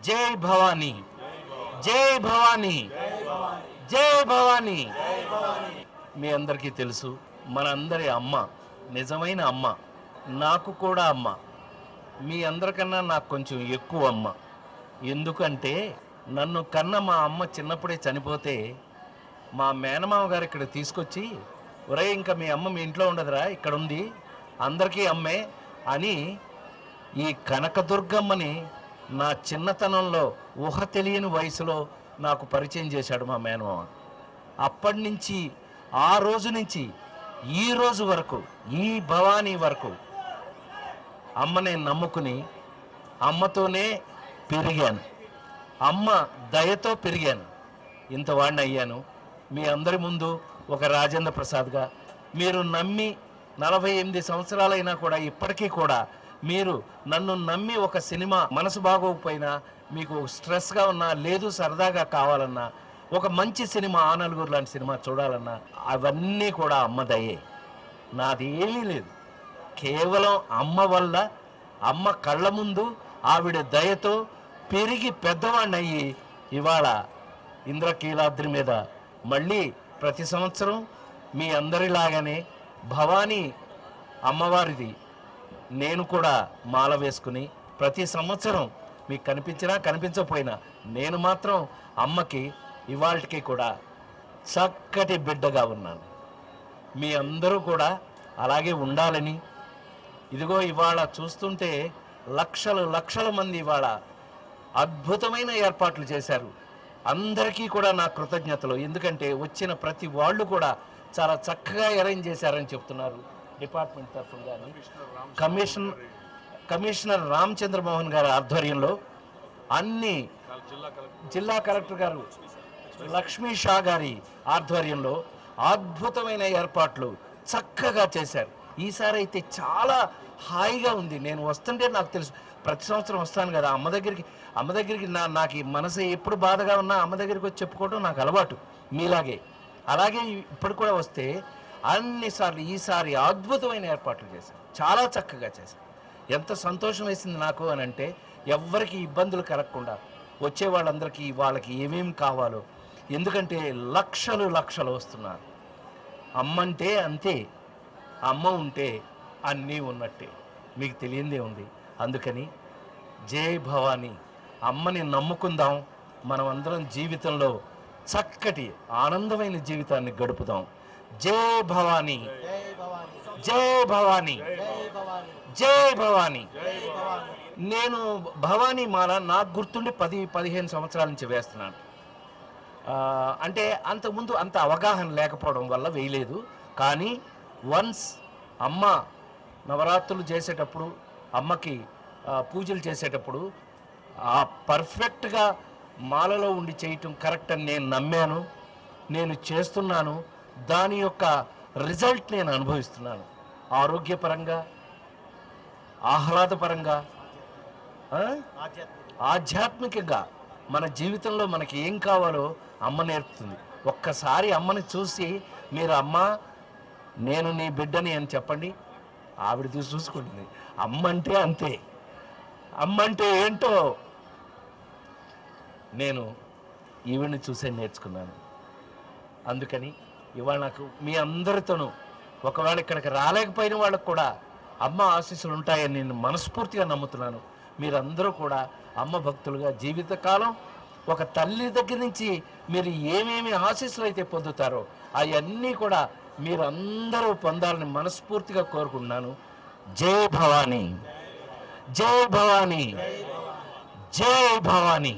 జై భవానీ, జై భవానీ, జై భవానీ. మీ అందరికీ తెలుసు, మనందరి అమ్మ, నిజమైన అమ్మ, నాకు కూడా అమ్మ. మీ అందరికన్నా నాకు కొంచెం ఎక్కువ అమ్మ. ఎందుకంటే నన్ను కన్న మా అమ్మ చిన్నప్పుడే చనిపోతే మా మేనమామ గారు ఇక్కడ తీసుకొచ్చి, ఒరే ఇంకా మీ అమ్మ మీ ఇంట్లో ఉండదురా, ఇక్కడ ఉంది, అందరికీ అమ్మే అని ఈ కనకదుర్గమ్మని నా చిన్నతనంలో ఊహ తెలియని వయసులో నాకు పరిచయం చేశాడు మా మేనమామ. అప్పటి నుంచి, ఆ రోజు నుంచి ఈ రోజు వరకు, ఈ భవానీ వరకు అమ్మని నమ్ముకుని అమ్మతోనే పెరిగాను. అమ్మ దయతో పెరిగాను, ఇంతవాడిని అయ్యాను. మీ అందరి ముందు ఒక రాజేంద్ర ప్రసాద్గా మీరు నమ్మి 48 సంవత్సరాలైనా కూడా ఇప్పటికీ కూడా మీరు నన్ను నమ్మి ఒక సినిమా మనసు బాగోకపోయినా, మీకు స్ట్రెస్గా ఉన్నా, లేదు సరదాగా కావాలన్నా, ఒక మంచి సినిమా ఆ నలుగురు లాంటి సినిమా చూడాలన్నా, అవన్నీ కూడా అమ్మ దయే. నాది ఏమీ లేదు, కేవలం అమ్మ వల్ల, అమ్మ కళ్ళ ముందు ఆవిడ దయతో పెరిగి పెద్దవాడిని అయ్యి ఇవాళ ఇంద్రకీలాద్రి మీద మళ్ళీ ప్రతి సంవత్సరం మీ అందరిలాగానే భవానీ అమ్మవారిది నేను కూడా మాల వేసుకుని ప్రతి సంవత్సరం మీకు కనిపించినా కనిపించకపోయినా నేను మాత్రం అమ్మకి ఇవాళకి కూడా చక్కటి బిడ్డగా ఉన్నాను. మీ అందరూ కూడా అలాగే ఉండాలని, ఇదిగో ఇవాళ చూస్తుంటే లక్షల లక్షల మంది ఇవాళ అద్భుతమైన ఏర్పాట్లు చేశారు. అందరికీ కూడా నా కృతజ్ఞతలు. ఎందుకంటే వచ్చిన ప్రతి వాళ్ళు కూడా చాలా చక్కగా అరేంజ్ చేశారని చెప్తున్నారు. డిపార్ట్మెంట్ తరఫున కానీ కమిషనర్ రామచంద్రమోహన్ గారి ఆధ్వర్యంలో, అన్ని జిల్లా కలెక్టర్ గారు లక్ష్మీ షా గారి ఆధ్వర్యంలో అద్భుతమైన ఏర్పాట్లు చక్కగా చేశారు. ఈసారి అయితే చాలా హాయిగా ఉంది. నేను వస్తుంటే నాకు తెలుసు, ప్రతి సంవత్సరం వస్తాను కదా అమ్మ దగ్గరికి నాకు ఈ మనసు ఎప్పుడు బాధగా ఉన్నా అమ్మ దగ్గరికి వచ్చి చెప్పుకోవడం నాకు అలవాటు, మీలాగే. అలాగే ఇప్పుడు కూడా వస్తే అన్నిసార్లు ఈసారి అద్భుతమైన ఏర్పాట్లు చేశారు, చాలా చక్కగా చేశారు. ఎంత సంతోషం వేసింది నాకు అని అంటే, ఎవ్వరికి ఇబ్బందులు కలగకుండా వచ్చే వాళ్ళందరికీ వాళ్ళకి ఏమేమి కావాలో, ఎందుకంటే లక్షలు లక్షలు వస్తున్నారు. అమ్మంటే అంతే, అమ్మ ఉంటే అన్నీ ఉన్నట్టే, మీకు తెలియందే ఉంది. అందుకని జై భవానీ, అమ్మని నమ్ముకుందాం. మనం అందరం జీవితంలో చక్కటి ఆనందమైన జీవితాన్ని గడుపుదాం. జై భవానీ, జై భవానీ, జై భవానీ. నేను భవానీ మాల నాకు గుర్తుండి 10-15 సంవత్సరాల నుంచి వేస్తున్నాను. అంటే అంతకుముందు అంత అవగాహన లేకపోవడం వల్ల వేయలేదు. కానీ వన్స్ అమ్మ నవరాత్రులు చేసేటప్పుడు, అమ్మకి పూజలు చేసేటప్పుడు ఆ పర్ఫెక్ట్గా మాలలో ఉండి చేయటం కరెక్ట్ అని నేను నమ్మాను, నేను చేస్తున్నాను. దాని యొక్క రిజల్ట్ నేను అనుభవిస్తున్నాను. ఆరోగ్యపరంగా, ఆహ్లాదపరంగా, ఆధ్యాత్మికంగా మన జీవితంలో మనకి ఏం కావాలో అమ్మ నేర్పుతుంది. ఒక్కసారి అమ్మని చూసి మీరు అమ్మ నేను నీ బిడ్డని అని చెప్పండి, ఆవిడ చూసుకుంటుంది. అమ్మ అంటే అంతే, అమ్మ అంటే ఏంటో నేను ఈవిడ్ని చూసే నేర్చుకున్నాను. అందుకని ఇవాళ నాకు మీ అందరితోనూ, ఒకవేళ ఇక్కడికి రాలేకపోయిన వాళ్ళకు కూడా అమ్మ ఆశీస్సులు ఉంటాయని నేను మనస్ఫూర్తిగా నమ్ముతున్నాను. మీరందరూ కూడా అమ్మ భక్తులుగా జీవితకాలం ఒక తల్లి దగ్గర నుంచి మీరు ఏమేమి ఆశీస్సులు అయితే పొందుతారో అవన్నీ కూడా మీరందరూ పొందాలని మనస్ఫూర్తిగా కోరుకుంటున్నాను. జై భవానీ, జై భవానీ, జై భవానీ.